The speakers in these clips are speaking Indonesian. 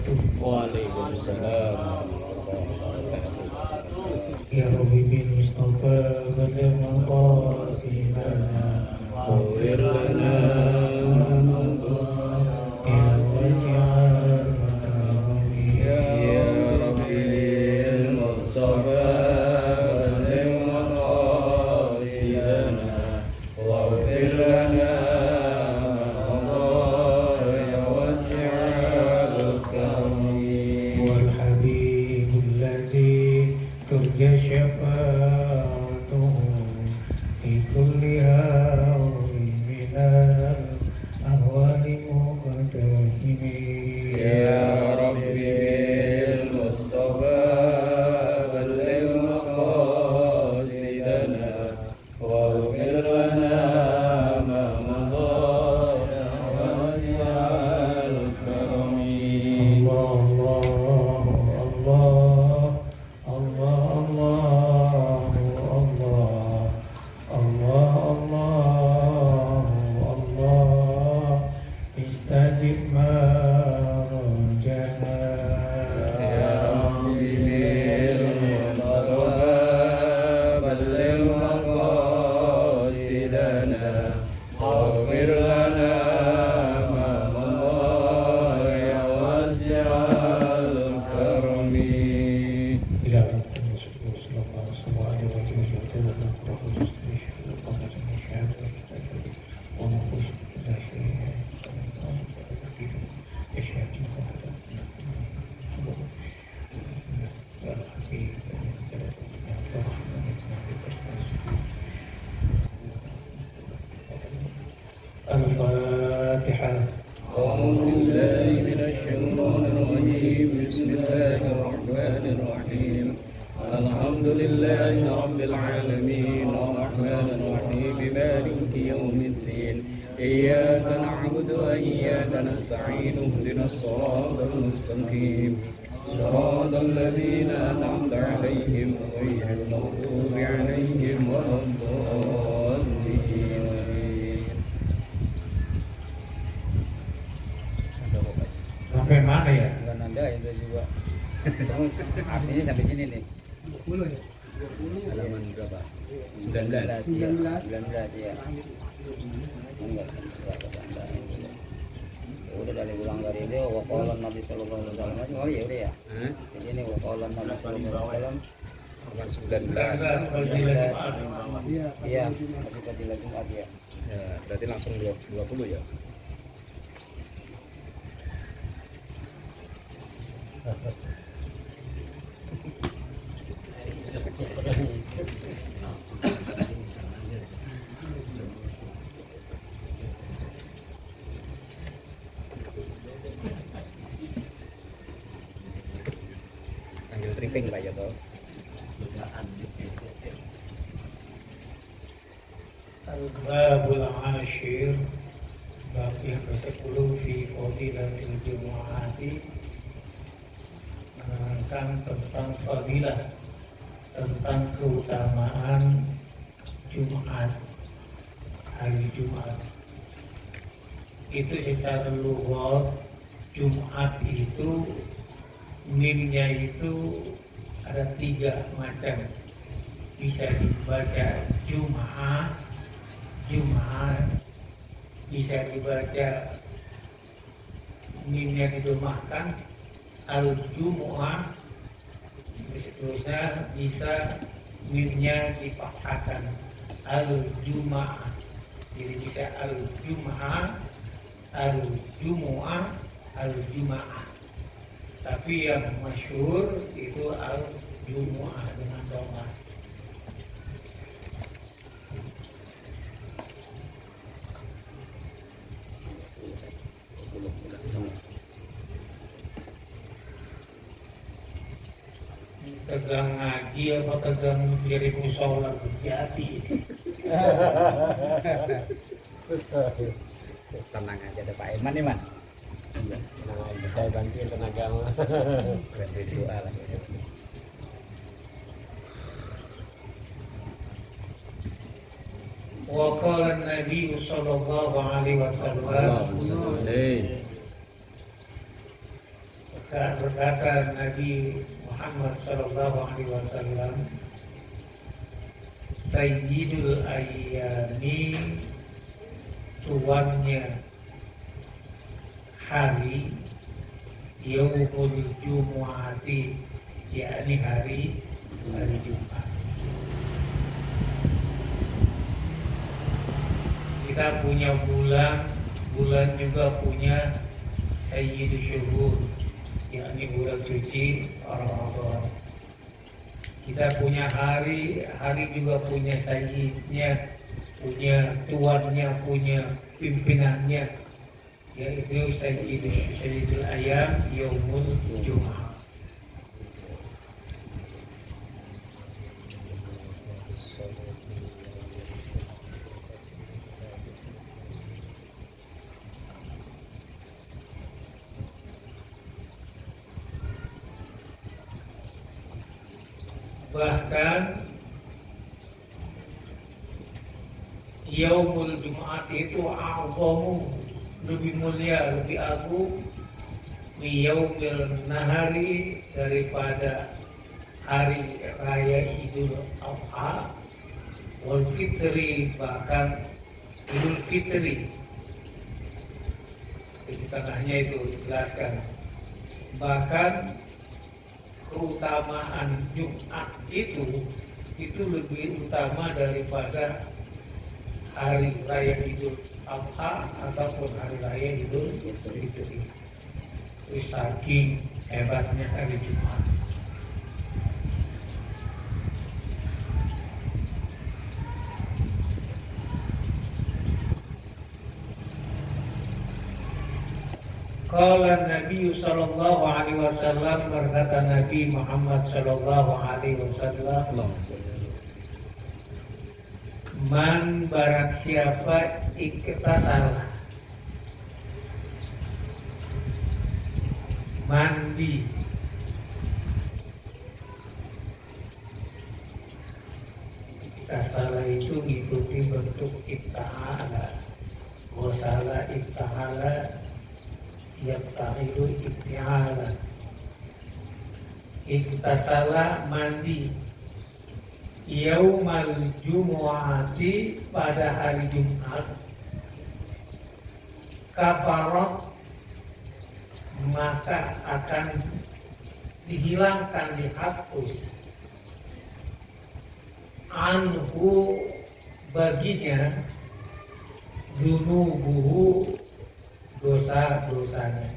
wabarakatuh. Waalaikumsalam warahmatullahi wabarakatuh. Ya Rabbi bin Mustafa pada maqasidana Wawir lana ya wasi'al makarami ya Rabbil Mustafa balligh maqasidana waghfir lana ya wasi'al karami wal habibul ladzi turja syafa'atuhu fi kulli hawli minal ahwali muqtahimi Ya Rabbi bil Mustafa balligh maqasidana waghfir lana ma madha ya wasi'al karami Istajib ma rajana Ya Rabbi bil Mustafa balligh maqasidana waghfir lana ma madha ya wasi'al karami إلى أن صلى الله عليه وسلم الفاتحة. أعوذ بالله من الشيطان الرجيم بسم الله الرحمن الرحيم الحمد لله رب العالمين الرحمن الرحيم مالك يوم الدين إياك نعبد وإياك نستعين اهدنا الصراط المستقيم صراط الذين أنعمت عليهم غير المغضوب عليهم ولا الضالين Sampai mana ya? Bukan Anda itu juga. Artinya sampai sini nih. 20 ya? Halaman berapa? 19 19 ya. Enggak, ya udah dari ulang dari itu waqalan Nabi sallallahu alaihi wasallam. Oh ya udah ya. Jadi ini waqalan Nabi sallallahu alaihi wasallam. 19 Iya. Iya, tapi tadi lagi Jumat ya. ya, berarti langsung 20 ya. Panggil tripping Pak ya toh. Al-Babul Ashir bab yang ke-10 fi fadilatil jumu'ati, menerangkan tentang fadilah, tentang keutamaan Jumat, hari Jumat. Itu secara lughat Jumat itu mimnya itu ada 3 macam. Bisa dibaca Jum'ah, bisa dibaca mimnya didomahkan al-jumu'ah, seterusnya bisa mimnya difathahkan al-jum'ah, jadi bisa al-jum'ah, al-jumu'ah, al-jum'ah, tapi yang masyhur itu al-jumu'ah dengan dhamma. Tegang ngaji apa tegang jadi musola berjati? Tenang aja ada Pak Iman nih, Man. Tenang aja, saya bantuin tenaga mah. Berarti doa lah. Wa qala an-nabi sallallahu alaihi wasallam, Berkata Nabi Muhammad Sallallahu Alaihi Wasallam, Sayyidul Ayyami, tuannya hari, Yaumul Jumu'ati, yakni hari Jumat. Kita punya bulan juga punya Sayyidul Syuhur, yakni bulan suci Ramadan. Kita punya hari juga punya sayyidnya, punya tuannya, punya pimpinannya, yaitu Sayyidul Ayyam Yaumul Jumu'ah. Bahkan Yaumul Jumat itu a'zamu, lebih mulia, lebih agung Yaumil Nahari, daripada hari raya Idul Adha wal Fitri, bahkan Idul Fitri. Di tengahnya itu dijelaskan. Bahkan keutamaan Jumat itu lebih utama daripada hari raya Idul Adha ataupun hari raya Idul Fitri. Itu saking hebatnya hari Jumat. Qala Nabi sallallahu alaihi wasallam, berkata Nabi Muhammad sallallahu alaihi wasallam, man barang siapa iktasala, mandi, iktasala itu mengikuti bentuk ibtahala, wasala ibtahala, yabtahilu ibtihala. Iktasala mandi, Yaumal Jumu'ati, pada hari Jumat, kafarat, maka akan dihilangkan, dihapus, anhu, baginya, dunubuhu, dosa-dosanya.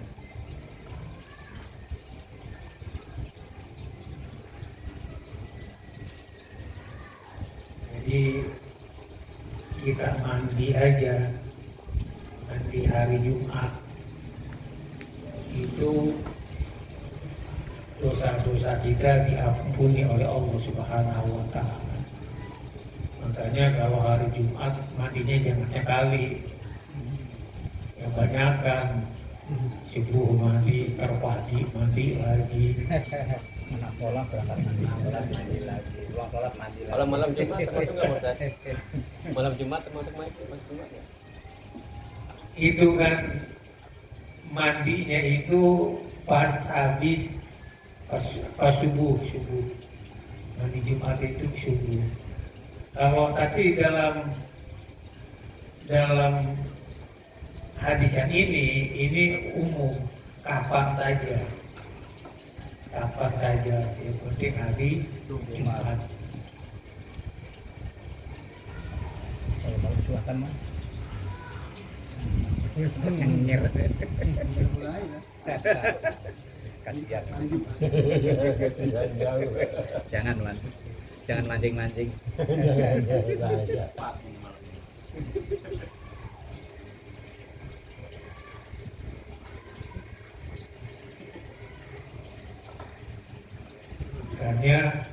Jadi kita mandi aja, mandi hari Jumat, itu dosa-dosa kita diampuni oleh Allah Subhanahu wa Ta'ala. Makanya kalau hari Jumat mandinya jangan sekali, kebanyakan. Subuh mandi, terpagi mandi lagi, Anak sekolah berangkat mandi lagi, pulang sholat mandi lagi. Kalau malam Jumat termasuk nggak Ustaz? Malam Jumat termasuk Jumat ya? itu kan mandinya itu pas habis pas subuh. Mandi Jumat itu subuh. Kalau tapi dalam hadisan ini umum, kapan saja, yang penting hari Jumat. Kalau malam Jumatan mah Nyengir. Mulai ya. Kasihan. Kasihan jauh. Jangan mancing-mancing. Makanya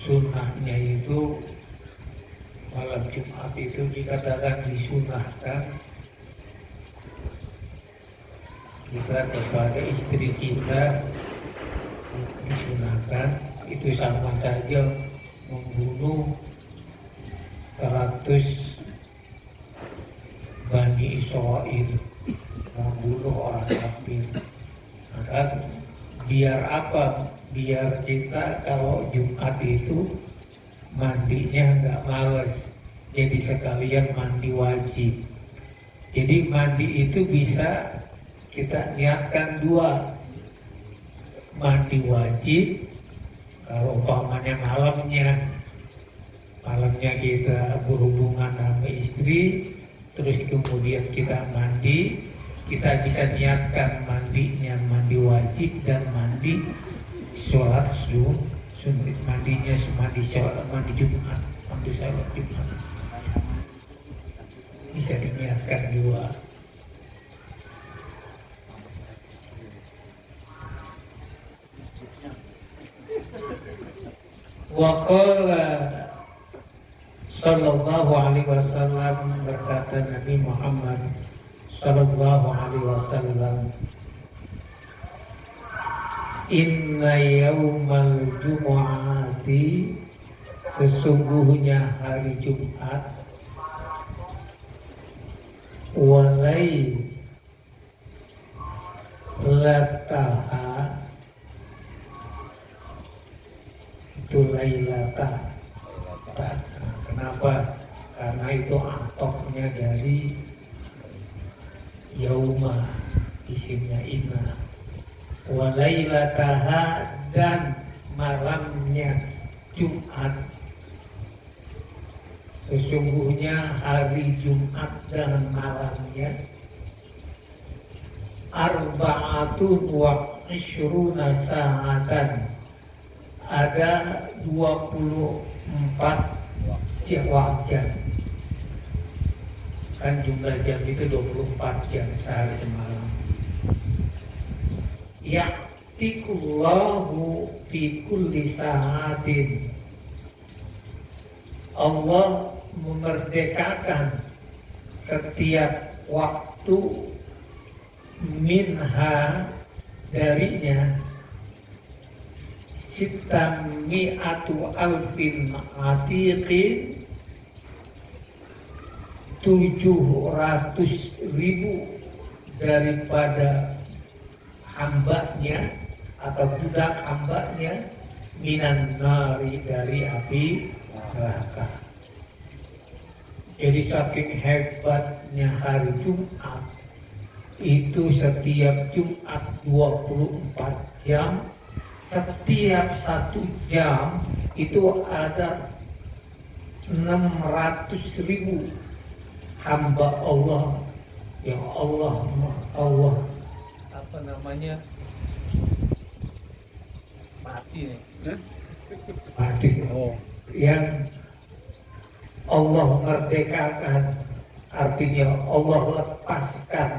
sunnahnya itu malam Jumat itu dikatakan disunahkan kita kepada istri kita, disunahkan itu sama saja membunuh 100 Bani Israel, membunuh orang kafir. kan biar apa? Biar kita kalau Jumat itu mandinya nggak males, jadi sekalian mandi wajib. Jadi mandi itu bisa kita niatkan dua, mandi wajib kalau umpamanya malamnya kita berhubungan sama istri, terus kemudian kita mandi, kita bisa niatkan mandinya mandi wajib dan mandi sholat sunnah, mandi Jumat, mandi sholat Jumat, bisa diniatkan dua. Wa qala sallallahu alaihi wasallam, berkata Nabi Muhammad sallallahu alaihi wasallam, inna yaumal jumu'ati, sesungguhnya hari Jumat, walai lataha, itu lailata. Kenapa? Karena itu atoknya dari yauma, isimnya inna. Walailataha, dan malamnya Jumat, sesungguhnya hari Jumat dan malamnya, arba'atun wa ishruna sa'atan, ada 24 jam. Kan jumlah jam itu 24 jam sehari semalam. Ya'tikullahu fi kulli sa'atin, Allah memerdekakan setiap waktu, minha, darinya, sittami'atu alfin atiqin, 700.000 daripada hambanya atau budak hambanya, minan nari, dari api neraka. Jadi saking hebatnya hari Jumat itu, setiap Jumat 24 jam, setiap 1 jam itu ada 600.000 hamba Allah yang Allah Apa namanya? Mati nih. mati, yang Allah merdekakan, artinya Allah lepaskan,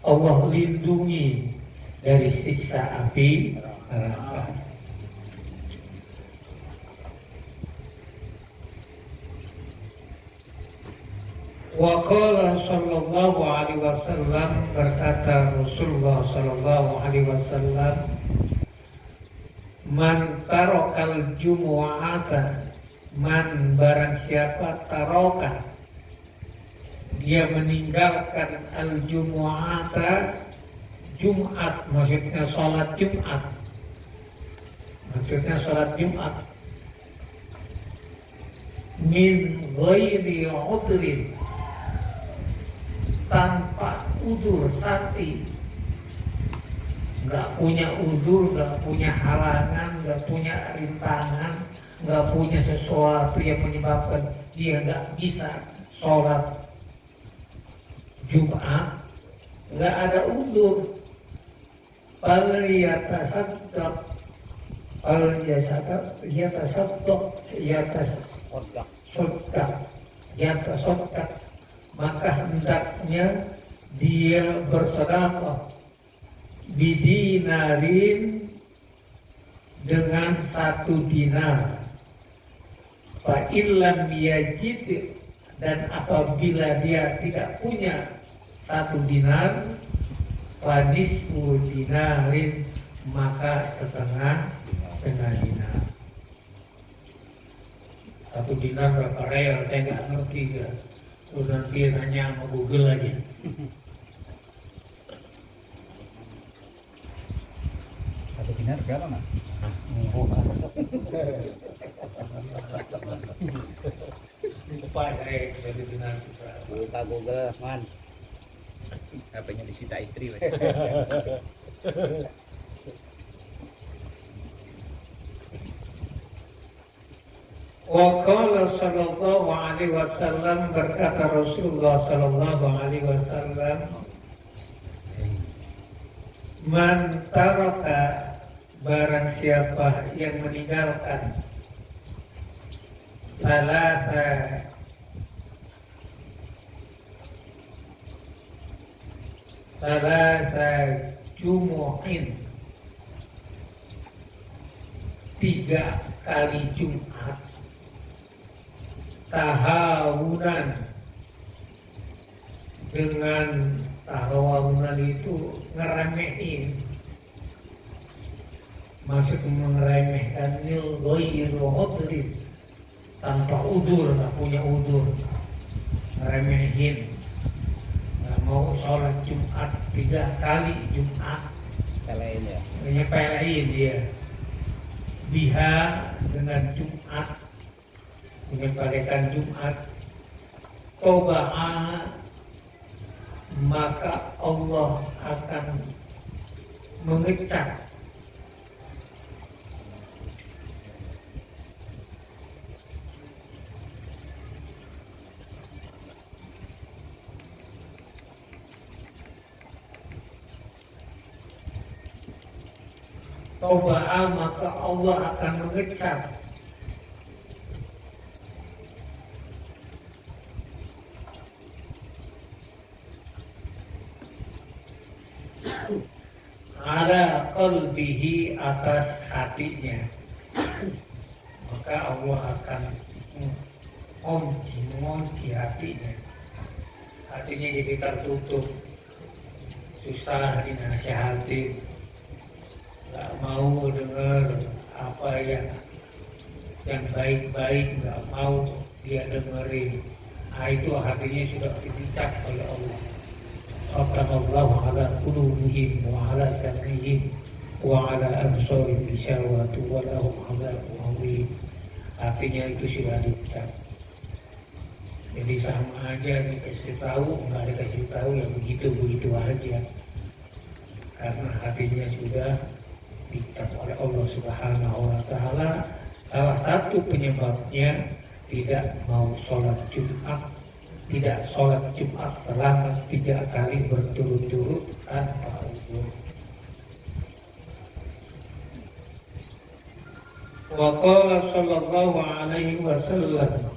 Allah lindungi dari siksa api neraka. Wa qala sallallahu alaihi wasallam, berkata Rasulullah sallallahu alaihi wasallam, man tarokal jumu'ata, man barang siapa taroka, dia meninggalkan al jumu'ata, Jumat, maksudnya sholat Jumat, min ghairi udrin, tanpa udur sati, nggak punya udur, nggak punya halangan, nggak punya rintangan, nggak punya sesuatu yang menyebabkan dia nggak bisa sholat Jumat, nggak ada udur, maka hendaknya dia bersedekah bidinarin, dengan 1 dinar. Fa illam yajid, dan apabila dia tidak punya 1 dinar, fa nisfu dinarin, maka setengah dinar. 1 dinar berapa real? Saya nggak ngerti ya. Nanti nanya sama Google aja. Benar berapa mas? Lupa saya jadi binatang. Buka Google man. HP-nya disita istri. Wa qala sallallahu alaihi wasallam, berkata Rasulullah sallallahu alaihi wasallam, man taraka, barang siapa yang meninggalkan salasa jumu'in, 3 kali Jumat, tahawunan, dengan tahawunan itu ngeremehin, maksud mengeremehkan ghairu udhrin, tanpa udur, nggak punya udur, ngeremehin, nggak mau sholat Jumat 3 kali Jumat, Sepelein ya. menyepelein dia, biha, dengan Jumat, menyepelekan Jumat, toba'a, maka Allah akan mengecap maka Allah akan mengecap ala qalbihi, atas hatinya, maka Allah akan mengunci hatinya jadi tertutup, susah dinasihatin, nggak mau dengar apa yang baik-baik, nggak mau dia dengerin. Nah, itu hatinya sudah dicap oleh Allah. Khatamullahu ala qulubihim wa ala sam'ihim wa ala absarihim ghishawatu wa lahum adzabun adzim. Hatinya itu sudah dicap. Jadi sama aja dikasih tahu, nggak dikasih tahu, ya begitu aja. Karena hatinya sudah dicap oleh Allah Subhanahu wa Ta'ala. Salah satu penyebabnya tidak mau sholat Jumat, tidak sholat Jumat selama 3 kali berturut-turut tanpa uzur. Wa qala sallallahu alaihi wasallam,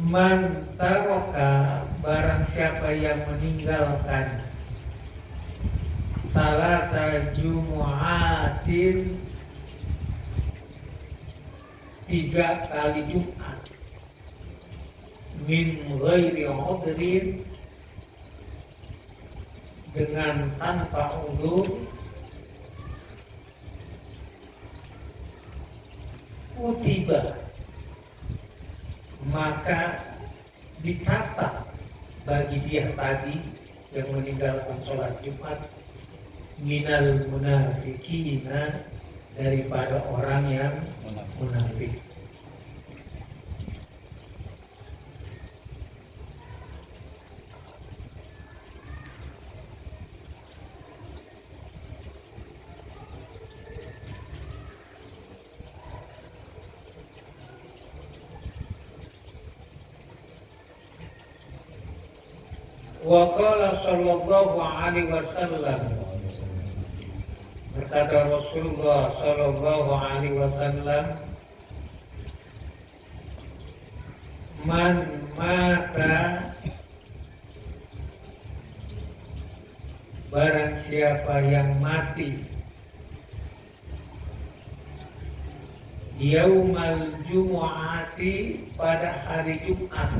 man taraka, barang siapa yang meninggalkan salasa jumu'atin, 3 kali Jumat, min ghairi udhrin, dengan tanpa udzur, kutiba, maka dicatat bagi dia tadi yang meninggalkan sholat Jumat, minal munafikina, daripada orang yang munafik. Wa qala sallallahu alaihi wasallam, berkata Rasulullah sallallahu alaihi wasallam, man mata, barang siapa yang mati yaumal jumu'ati, pada hari Jumat,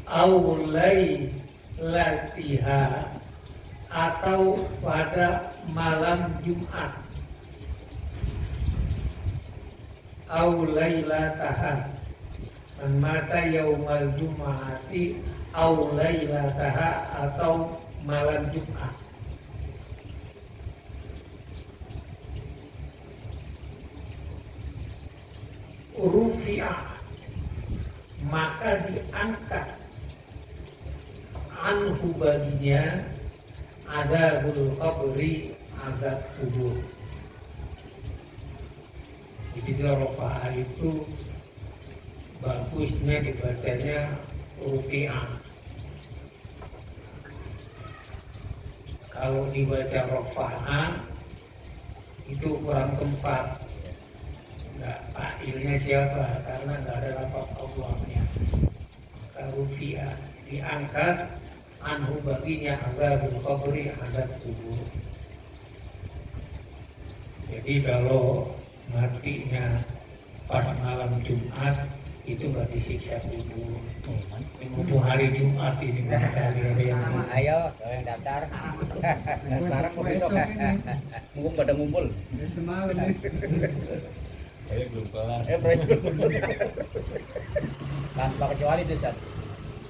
aulai latiha, atau pada malam Jumat, au lailataha, man mata yaumal jum'ati au lailataha, atau malam Jumat. Rufi'ah, maka diangkat anhu baginya adzabul qabri, azab kubur. Jadi rafa'ah itu bagusnya dibacanya rufi'ah. Kalau dibaca rafa'ah itu kurang tempat. Nggak, akhirnya siapa? Karena nggak ada lafaz Allahnya. Rufi'ah, diangkat anhu baginya adzabul qabri, azab kubur. Jadi kalau matinya pas malam Jumat itu nggak disiksa kubur. Mumpung hari Jumat ini kali ada yang Ayo, yang daftar. Sekarang mau besok. Mumpung pada ngumpul. Saya belum kelar. Tanpa kecuali itu, Sat.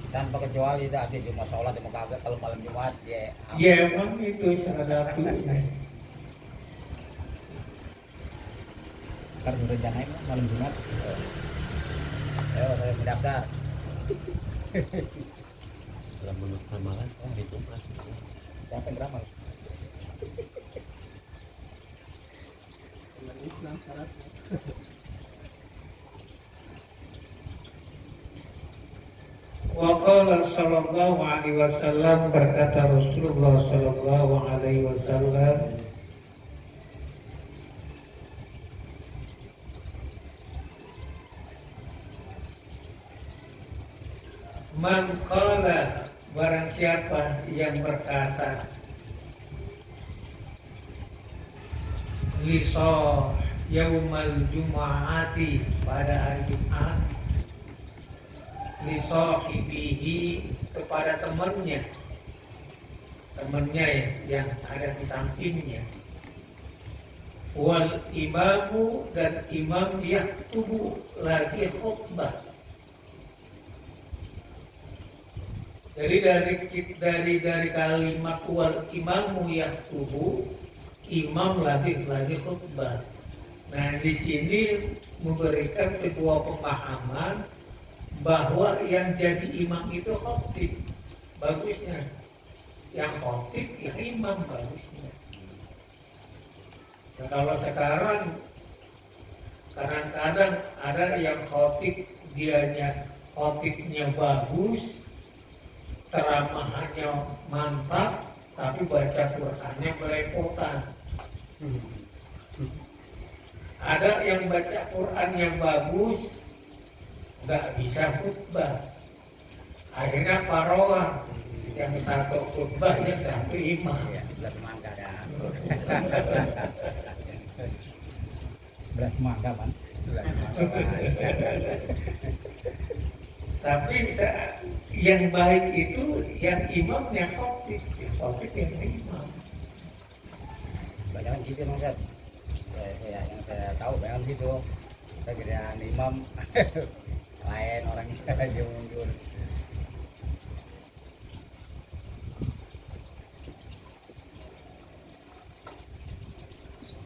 Tanpa kecuali itu ada cuma sholat cuma kagak kalau malam Jumat ya. ya emang itu salah satu. Karena rencanain malam Jumat. Ayo, saya mendaftar. Dalam menurut ramalan hari Jumat. Siapa yang beramal? Wa qala sallallahu alaihi wasallam, berkata Rasulullah sallallahu alaihi wasallam, man qala, barang siapa yang berkata, liso yaumal jum'ati, pada hari Jumat, lisohibihi, kepada temannya yang ada di sampingnya, wal imamu, dan imam yaktubu lagi khutbah. Jadi dari kalimat wal imamu yaktubu, imam lagi khutbah. Nah, di sini memberikan sebuah pemahaman bahwa yang jadi imam itu khotib, bagusnya. Yang khotib ya imam, bagusnya. Nah, kalau sekarang kadang-kadang ada yang khotibnya bagus, ceramahnya mantap, tapi baca Qur'annya belepotan. Ada yang baca Quran yang bagus, nggak bisa khutbah. Akhirnya paroah, yang satu khutbah, yang satu imam. Ya, belas mangga dah. Belas mangga, Man. Tapi yang baik itu yang imamnya khotib, yang imam. Banyak gitu, Bang Sat. Yang saya tahu banyak gitu. Kerjaan imam lain orangnya dia mundur.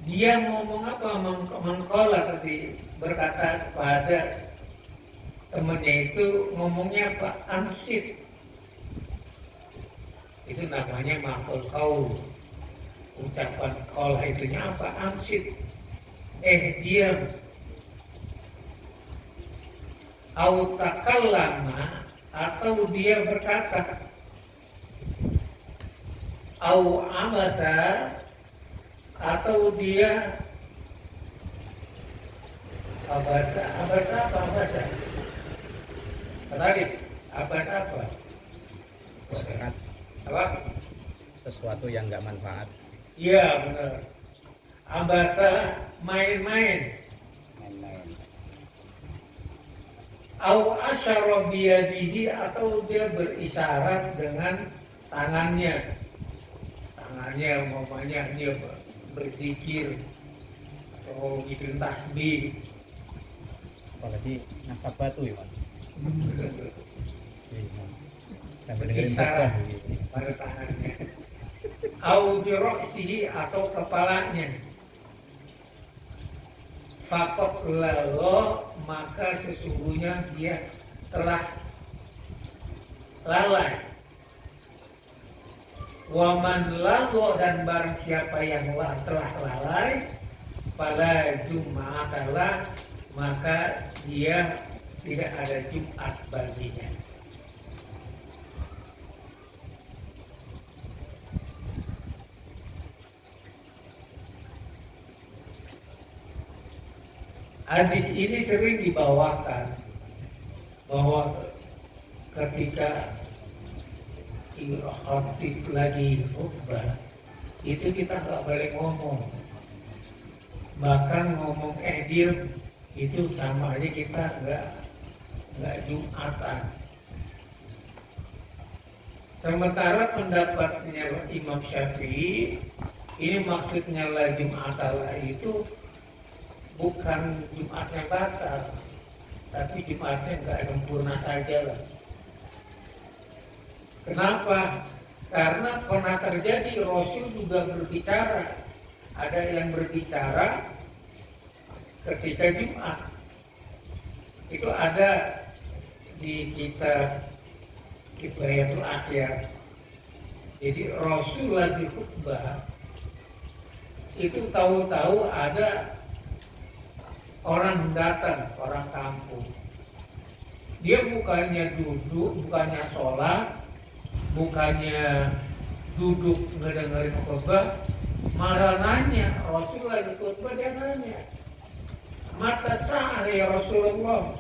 Dia ngomong apa? Mengkola tadi, berkata kepada temannya itu, ngomongnya apa? Ansit. Itu namanya makul kaul. Ucapan kola itunya apa? Ansit. Diam. Au takallama, atau dia berkata. Au amata, atau dia abata. Selaris, apa? Istirahat. Apa? Sesuatu yang nggak manfaat. Iya benar. Abata, main-main. Main-main. Au asyara biyadihi, atau dia berisyarat dengan tangannya. tangannya umpamanya dia berzikir atau bikin tasbih. Apalagi nasab batu ya Pak. Sampai dengerin Bisa khotbah gitu. pada tangannya. Au biroksihi atau kepalanya. Fakot lago, maka sesungguhnya dia telah lalai. Waman lago, dan barang siapa yang telah lalai pada Jumat adalah, maka dia tidak ada Jumat baginya. Hadis ini sering dibawakan bahwa ketika khatib lagi khutbah itu kita nggak boleh ngomong, bahkan ngomong edir itu sama aja kita nggak Jumatan. Sementara pendapatnya Imam Syafi'i ini maksudnya la Jumatan itu bukan Jumatnya batal, tapi Jumatnya nggak sempurna saja lah. Kenapa? Karena pernah terjadi Rasul juga berbicara. Ada yang berbicara ketika Jumat. Itu ada di kitab Kifayatul Akhyar. Jadi Rasul lagi khutbah, itu tahu-tahu ada orang datang, orang kampung. Dia bukannya duduk, bukannya sholat, bukannya duduk ngedengerin khutbah, malah nanya. Rasul lagi khutbah, dia nanya, mata sa'ah ya Rasulullah,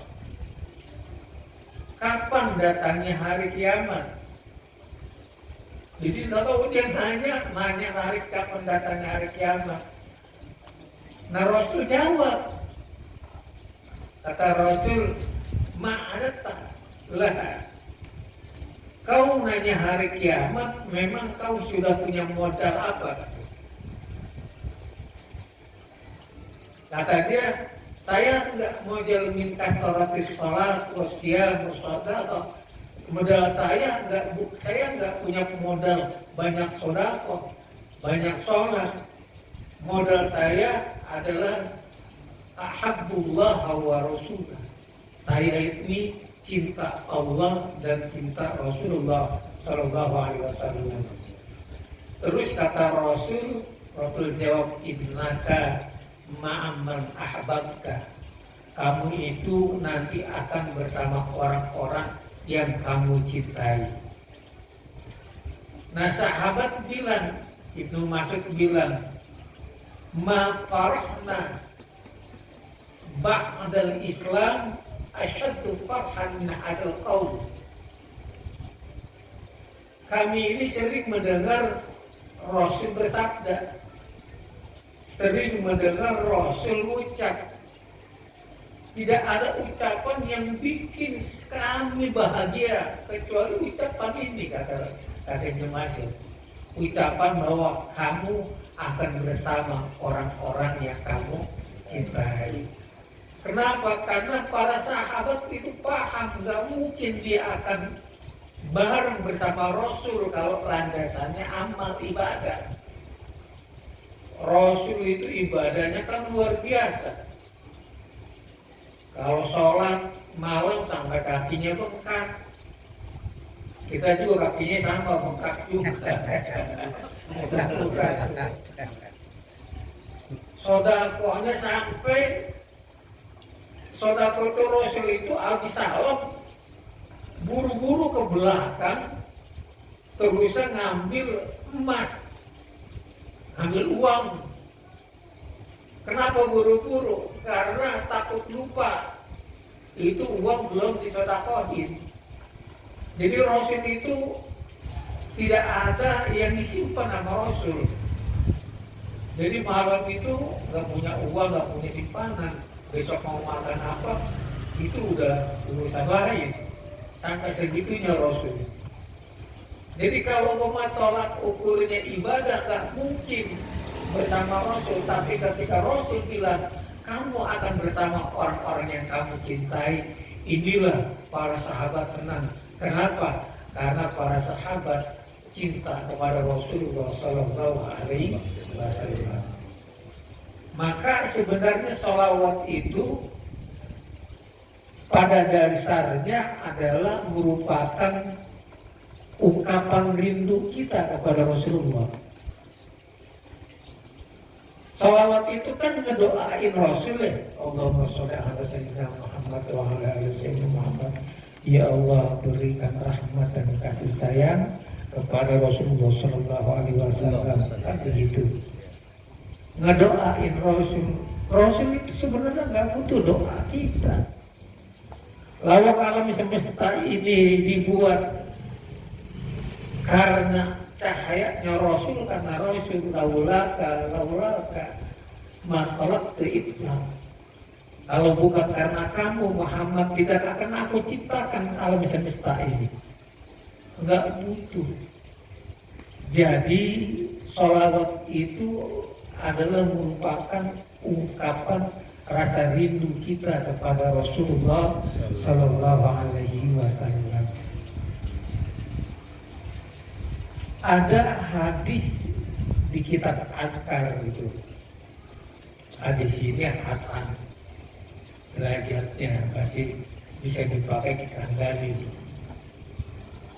kapan datangnya hari kiamat? Jadi kalau dia nanya hari kapan datangnya hari kiamat. Nah Rasul jawab, kata Rasul, ma'adata lah. Kau nanya hari kiamat, memang kau sudah punya modal apa? Kata dia, saya enggak modal minta sholat, wasiat, musyadah. Modal saya enggak punya modal banyak sedekah, banyak sholat. Modal saya adalah ahabbullah wa rasulah. Saya ini cinta Allah dan cinta Rasulullah Shallallahu Alaihi Wasallam. Terus kata Rasul jawab, ibnaka ma'amman ahbabka. Kamu itu nanti akan bersama orang-orang yang kamu cintai. Nah sahabat bilang, Ibnu Mas'ud bilang, ma farahna ba'dal Islam asyaddu farhan min hadal qaul. Kami ini sering mendengar Rasul bersabda, sering mendengar Rasul ucap, tidak ada ucapan yang bikin kami bahagia kecuali ucapan ini, kata Ibnu Mas'ud. Ucapan bahwa kamu akan bersama orang-orang yang kamu cintai. Kenapa? Karena para sahabat itu paham, nggak mungkin dia akan bareng bersama Rasul kalau landasannya amal ibadah. Rasul itu ibadahnya kan luar biasa. Kalau sholat malam sampai kakinya bengkak, kita juga kakinya sama bengkak juga. Sodakohnya sampai sodakoh itu Rasul itu habis salam buru-buru ke belakang, terusnya ngambil emas, ngambil uang. Kenapa buru-buru? Karena takut lupa, itu uang belum disodakohin. Jadi Rasul itu tidak ada yang disimpan sama Rasul. Jadi malam itu nggak punya uang, nggak punya simpanan. Besok mau makan apa, itu udah urusan lain. Sampai segitunya Rasul. Jadi kalau umpama tolak ukurnya ibadah gak mungkin bersama Rasul. Tapi ketika Rasul bilang kamu akan bersama orang-orang yang kamu cintai, inilah para sahabat senang. Kenapa? Karena para sahabat cinta kepada Rasulullah Sallallahu Alaihi Wasallam. Maka sebenarnya sholawat itu pada dasarnya adalah merupakan ungkapan rindu kita kepada Rasulullah. Sholawat itu kan ngedoain Rasul ya. Allahumma sholli ala sayyidina Muhammad wa ala ali sayyidina Muhammad. Ya Allah, berikan rahmat dan kasih sayang kepada Rasulullah Sallallahu Alaihi Wasallam. Kan begitu. Ngedoain Rasul. Rasul itu sebenarnya nggak butuh doa kita. Lawak alam semesta ini dibuat karena cahayanya Rasul, karena Rasul laulaka ma khalaqtu iflam. Kalau bukan karena kamu Muhammad, tidak akan aku ciptakan alam semesta ini. Enggak butuh. Jadi sholawat itu adalah merupakan ungkapan rasa rindu kita kepada Rasulullah Sallallahu Alaihi Wasallam. Ada hadis di kitab Adkar itu. Hadis ini hasan, derajatnya masih bisa dipakai kita dalil.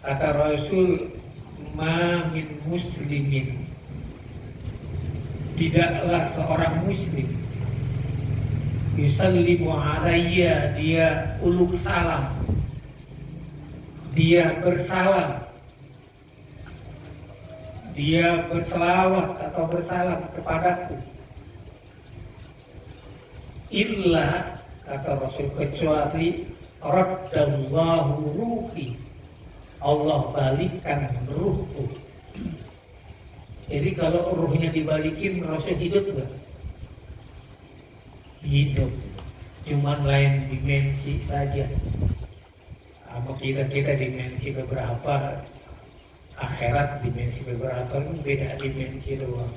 Kata Rasul, ma min muslimin, tidaklah seorang muslim yusallimu alayya, dia uluk salam, dia bersalam, dia berselawat atau bersalam kepadaku, illa, kata Rasul, kecuali raddallahu ruhi, Allah balikkan ruhku. Jadi kalau ruhnya dibalikin, Rasul hidup gak? Hidup, cuman lain dimensi saja. Sama kita dimensi beberapa, akhirat dimensi beberapa, itu beda dimensi doang.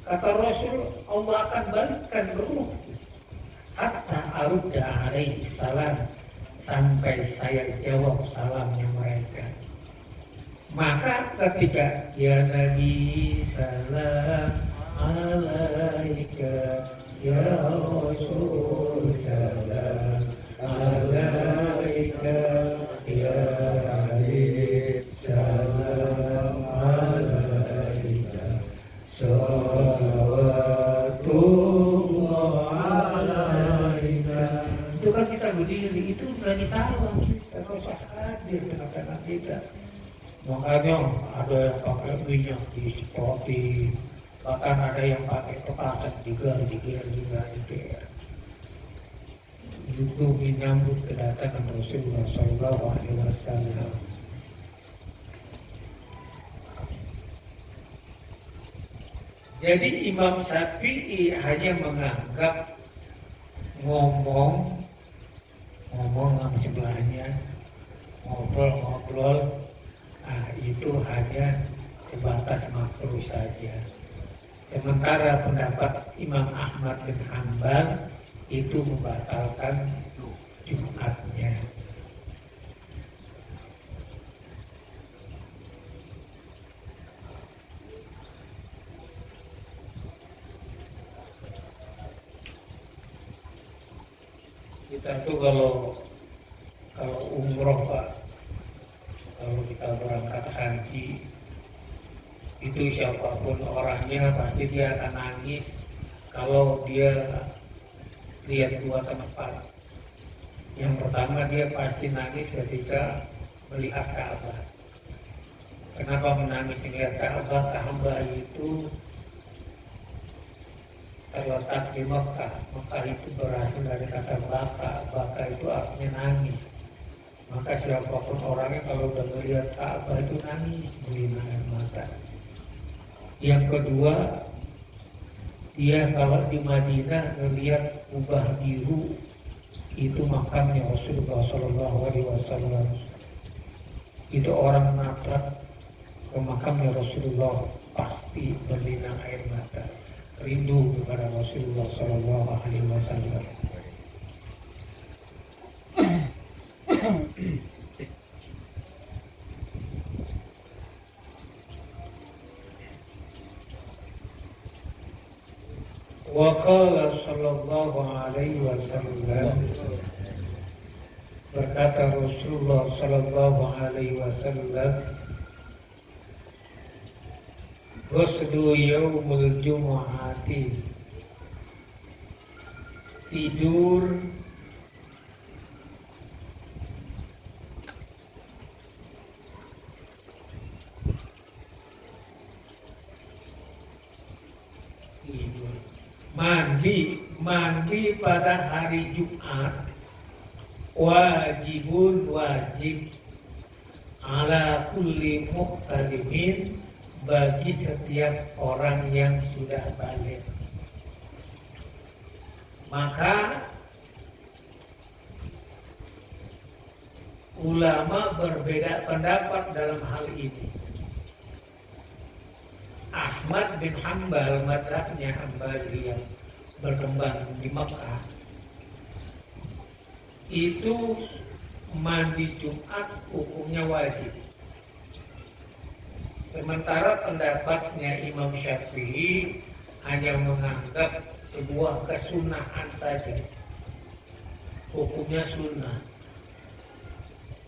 Kata Rasul, Allah akan balikkan ruh hatta arudda alaihi salam, sampai saya jawab salamnya mereka. Maka ketika ya Nabi salam alaika, ya Rasul salam alaika, ya Habib salam alaika, salawatullah alaika. Itu kan kita berdiri, itu lagi salam kita, kalau hadir tengah-tengah kita. Makanya ada yang pakai minyak disemproti, bahkan ada yang pakai petasan diger. Itu menyambut kedatangan Rasulullah Sallallahu Alaihi Wasallam. Jadi Imam Syafi'i hanya menganggap ngomong sama sebelahnya, ngobrol, itu hanya sebatas makruh saja. Sementara pendapat Imam Ahmad bin Hanbal itu membatalkan Jumatnya. Kita tuh kalau umroh Pak, kalau kita berangkat haji, itu siapapun orangnya pasti dia akan nangis kalau dia lihat dua tempat. Yang pertama, dia pasti nangis ketika melihat Ka'bah. Kenapa menangis melihat Ka'bah? Ka'bah itu terletak di Mekah. Mekah itu berasal dari kata baka. Baka itu artinya nangis. Maka siapapun orangnya kalau udah melihat Ka'bah itu nangis, berlinang mata. Yang kedua, dia kalau di Madinah melihat Kubah biru, itu makamnya Rasulullah Sallallahu Alaihi Wasallam. Itu orang nabrak ke makamnya Rasulullah pasti berlinang air mata, rindu kepada Rasulullah Shallallahu Alaihi Wasallam. Wa qala sallallahu alaihi wasallam, berkata Rasulullah sallallahu alaihi wasallam, ghuslu yaumul jumu'ati, tidur mandi pada hari Jumat wajib ala kulli muhtalimin, bagi setiap orang yang sudah balik. Maka ulama berbeda pendapat dalam hal ini. Ahmad bin Hanbal, mazhabnya Hambali yang berkembang di Mekah, itu mandi Jumat hukumnya wajib. Sementara pendapatnya Imam Syafi'i hanya menganggap sebuah kesunahan saja, hukumnya sunnah.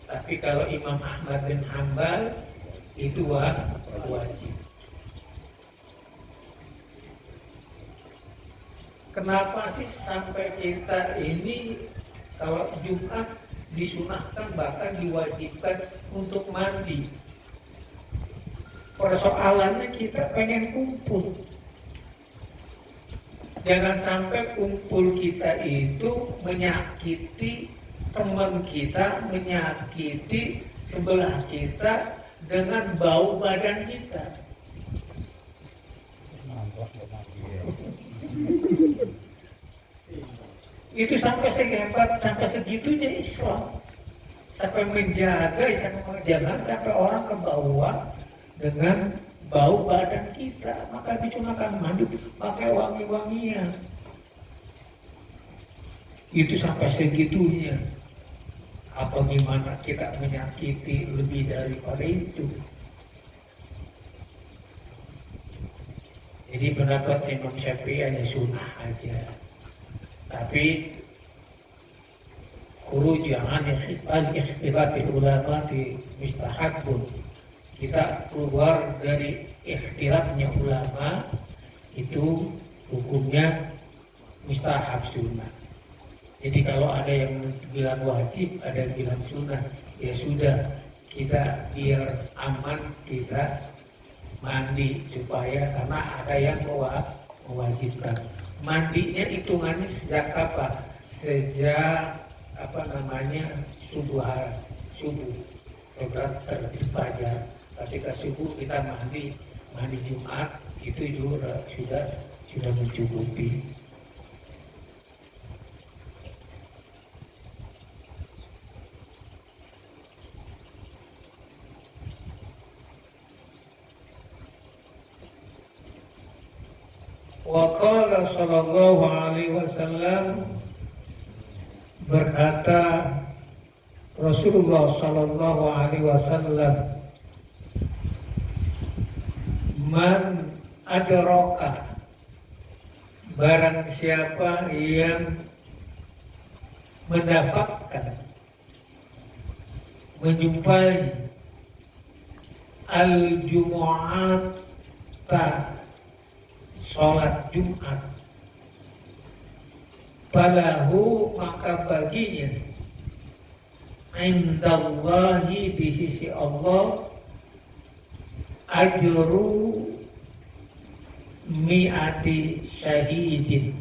Tapi kalau Imam Ahmad bin Hanbal itu wajib. Kenapa sih sampai kita ini kalau Jumat disunahkan bahkan diwajibkan untuk mandi? Persoalannya kita pengen kumpul. Jangan sampai kumpul kita itu menyakiti teman kita, menyakiti sebelah kita dengan bau badan kita. Itu sampai sehebat, sampai segitunya Islam, sampai menjaga, jangan sampai orang kebawa dengan bau badan kita. Maka disunahkan mandi pakai wangi-wangian. Itu sampai segitunya. Apa gimana kita menyakiti lebih daripada itu? Jadi pendapat Imam Syafi'i hanya sunnah aja. Tapi jangan ikhtilafil ulama di mustahabun. Kita keluar dari ikhtilafnya ulama, itu hukumnya mustahab sunnah. Jadi kalau ada yang bilang wajib, ada yang bilang sunnah, ya sudah, kita biar aman kita mandi, supaya karena ada yang mewajibkan. Mandinya hitungannya sejak apa? Sejak subuh setelah terbit fajar. Ketika subuh kita mandi Jumat, itu juga sudah mencukupi. Wa qala sallallahu alaihi wasallam, berkata Rasulullah sallallahu alaihi wasallam, man adraka, barang siapa yang mendapatkan, menjumpai al-jumu'ata, sholat Jumat, falahu, maka baginya, indallahi, di sisi Allah, ajru mi'ati syahidin,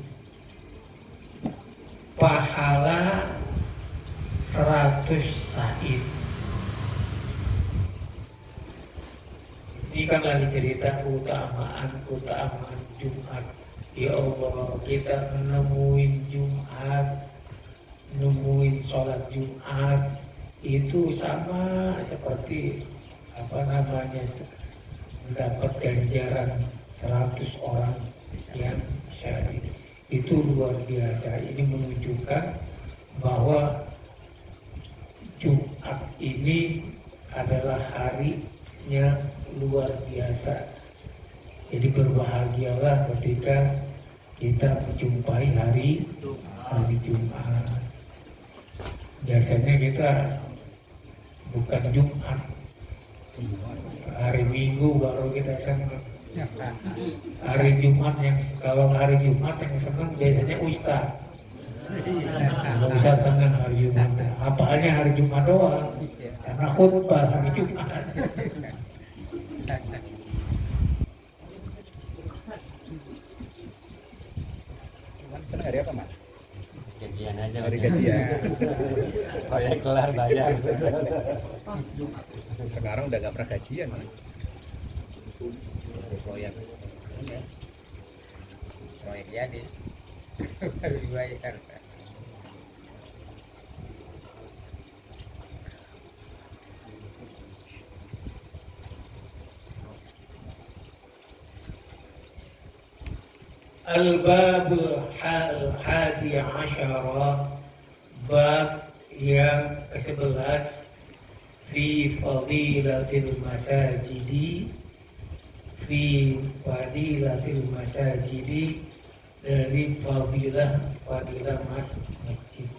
pahala 100 syahid. Ini kan lagi cerita keutamaan Jumat. Ya Allah, kita menemuin Jumat, nemuin sholat Jumat, itu sama seperti mendapat ganjaran 100 orang yang syahid. Itu luar biasa. Ini menunjukkan bahwa Jumat ini adalah harinya luar biasa. Jadi berbahagialah ketika kita menjumpai hari Jumat. Biasanya kita bukan Jumat, hari Minggu baru kita senang. Hari Jumat kalau hari Jumat yang senang biasanya Ustaz. Nggak usah senang hari Jumat. Apalagi hari Jumat doang. Karena khutbah hari Jumat. Senang hari apa, Mas? Gajian aja. Hari gajian. Proyek kelar bayar. Sekarang udah gak pernah gajian, Mas. Proyek proyek jadi baru dibayar. Al-Babul Hadi Asyara, bab yang ke-11 fi fadilatil masajidi, fi fadilatil masajidi, dari fadilah masjid.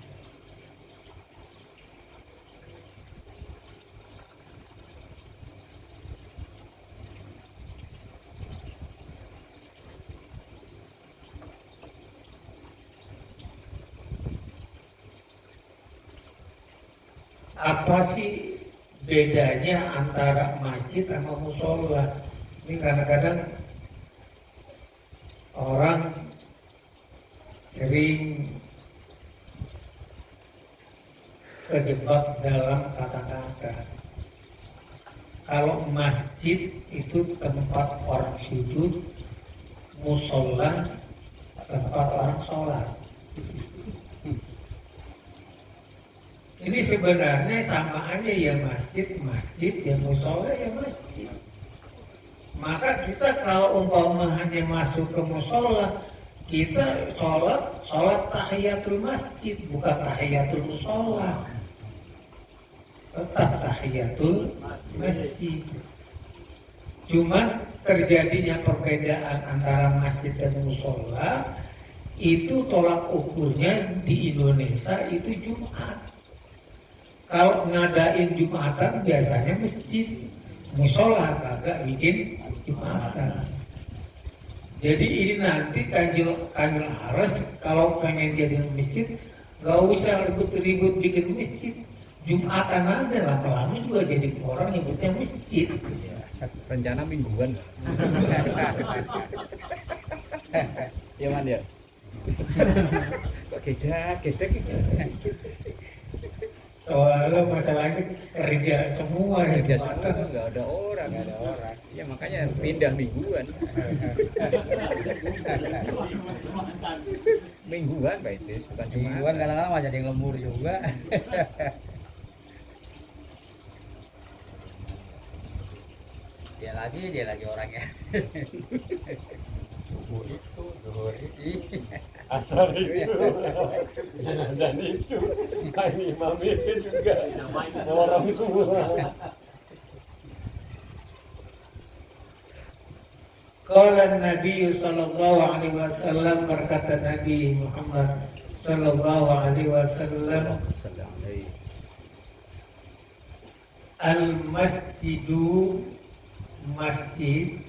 Apa sih bedanya antara masjid sama musola? Ini kadang-kadang orang sering terjebak dalam kata-kata. Kalau masjid itu tempat orang sujud, musola tempat orang sholat. Ini sebenarnya sama aja, ya masjid, ya musola, ya masjid. Maka kita kalau umpama hanya masuk ke musola, kita sholat tahiyatul masjid, bukan tahiyatul musola. Tetap tahiyatul masjid. Cuman terjadinya perbedaan antara masjid dan musola, itu tolak ukurnya di Indonesia itu Jumat. Kalau ngadain Jumatan biasanya masjid, musola kagak bikin Jumatan. Jadi ini nanti Kanjil Aras kalau pengen jadi masjid, gak usah ribut-ribut bikin masjid, Jumatan aja, lama-lama juga jadi orang nyebutnya masjid. Rencana mingguan. Ya, Man ya. Kok geda gitu. Soalnya masalahnya kerja semua ya, Kerja Jumatan. semua, nggak ada orang. Ya makanya pindah mingguan. Mingguan, Pak Idris, bukan cuma Mingguan kadang-kadang mah jadi yang lembur juga. dia lagi orangnya. Subuh itu, zuhur itu, Iya. asar itu, dan itu, imam itu juga orang semua. Qala Nabi sallallahu alaihi wasallam, berkata Nabi Muhammad sallallahu alaihi wasallam, al-masjidu, masjid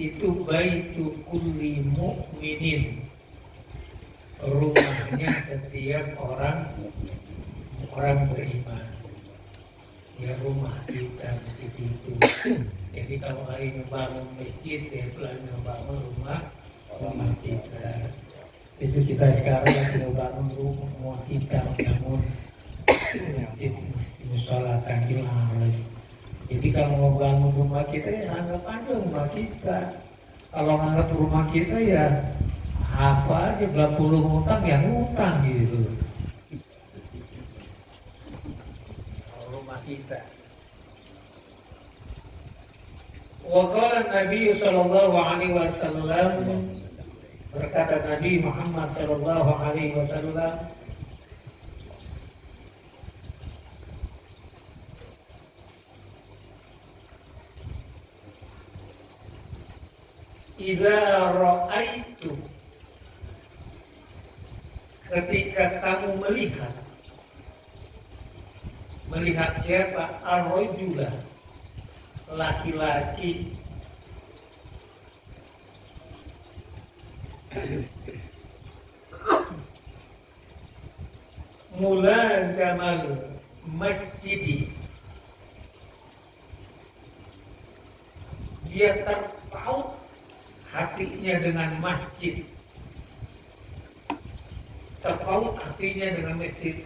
itu baitu kulli mu'minin, rumahnya setiap orang beriman. Ya, rumah kita masjid itu. Jadi kalau lagi ngebangun masjid, ya itu lagi ngebangun rumah kita. Itu kita sekarang lagi ngebangun rumah kita, bangun masjid musola Kanjil Aras. Jadi kalau mau bangun rumah kita, ya anggap aja rumah kita. Kalau nganggap rumah kita, ya apa aja, 20 ngutang ya ngutang gitu. Rumah kita. Wa qala Nabi sallallahu alaihi wasallam, berkata Nabi Muhammad sallallahu alaihi wasallam, idza ra'aitu, ketika kamu melihat siapa? Ar-rajula, laki-laki, mulazamal masjidi, dia terpaut hatinya dengan masjid, terpaut hatinya dengan masjid,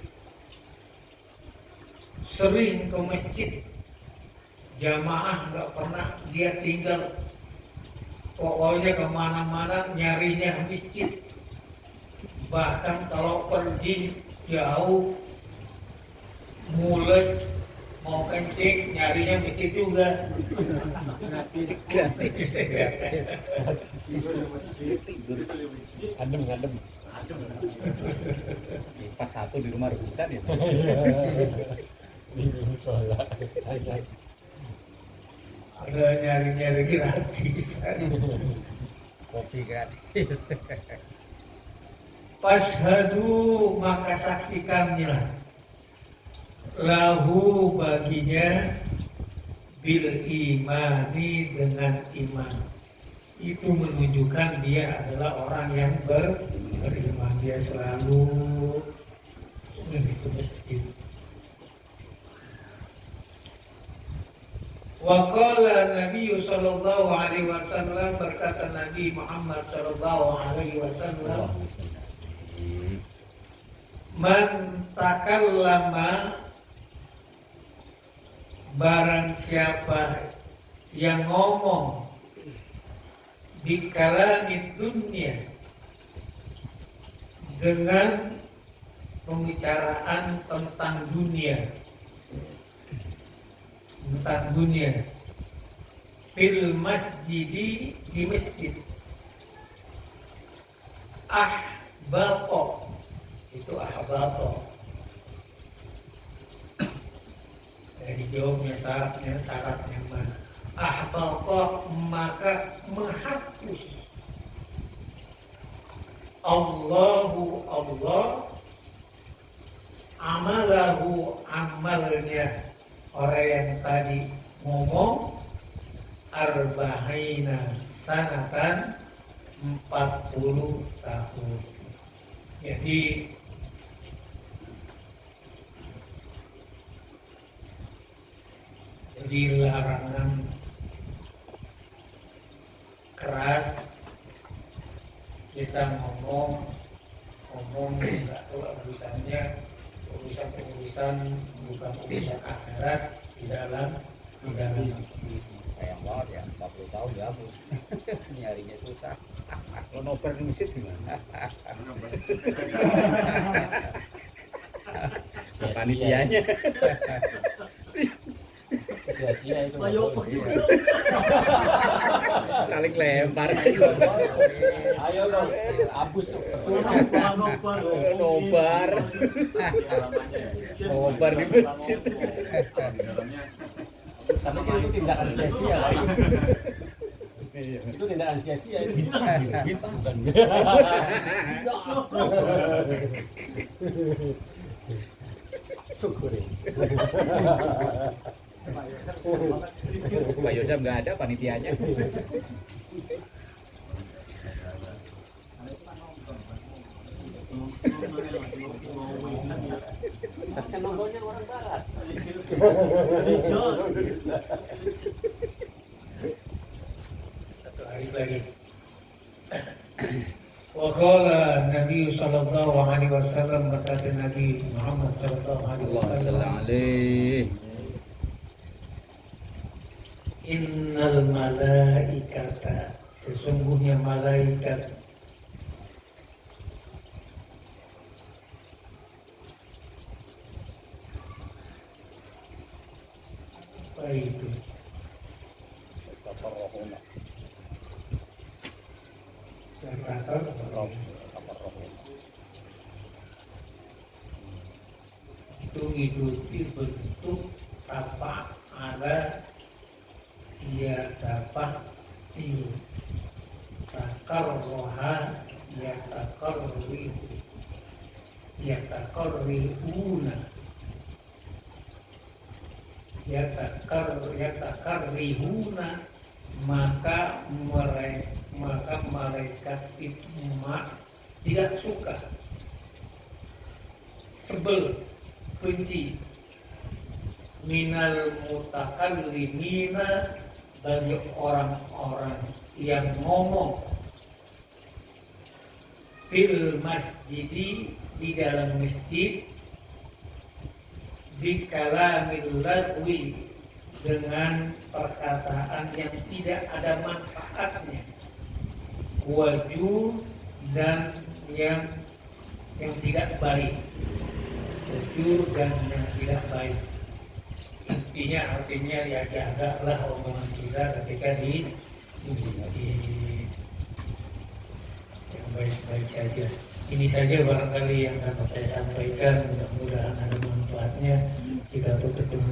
sering ke masjid, jamaah nggak pernah dia tinggal, pokoknya kemana-mana nyarinya masjid, bahkan kalau pergi jauh mules mau kencing nyarinya masjid juga. Gratis. Adem. Pas satu di rumah rebutan ya. Ini sholat. Ada nyari-nyari gratis. Kopi gratis. Fashhadu, maka saksikannya lahu baginya bil imani, dengan iman. Itu menunjukkan dia adalah orang yang beriman. Dia selalu ke masjid. Wa qala Nabi sallallahu alaihi wasallam, berkata Nabi Muhammad sallallahu alaihi wasallam, man takallama, barang siapa yang ngomong di kalanit dunia, dengan pembicaraan tentang dunia, fil masjidi, di masjid, ahbato, itu ahbato. Jadi jawabnya syaratnya mana? Ahbato, maka menghapus. Allahu Allah, amalahu, amalnya orang yang tadi ngomong, arba'ina sanatan, 40 tahun. Jadi larangan keras, kita ngomong nggak tahu urusan bukan urusan akhirat di dalam Sayang banget ya, 40 tahun dihapus. Nyarinya susah. Kalau nobar di masjid gimana? Panitianya. Sia-sia itu. Saling lempar. Ayo dong, abus. Nobar di masjid. Karena itu tindakan sia-sia. Itu tindakan sia-sia itu. Syukuri. Pak Yosef nggak ada panitianya. Kan nontonnya orang barat. Satu hadis lagi. Wa qala Nabi sallallahu alaihi wasallam, berkata Nabi Muhammad sallallahu alaihi wasallam, innal malaikata, sesungguhnya malaikat apa itu? rohuna. Rata Roh, apa rohuna. itu mengikuti bentuk tapak ada ia dapat tiu takar roha ia takar rihu ia takar rihuna ia takar rihuna maka mereka itu tidak suka sebel benci minal mutakallimina bagi orang-orang yang ngomong fil masjidi di dalam masjid bi kalamil lagwi dengan perkataan yang tidak ada manfaatnya wajur dan yang tidak baik wajur dan yang tidak baik artinya ya jagalah omongan kita ketika di yang baik-baik saja. Ini saja barangkali yang dapat saya sampaikan, mudah-mudahan ada manfaatnya. Kita tutup dengan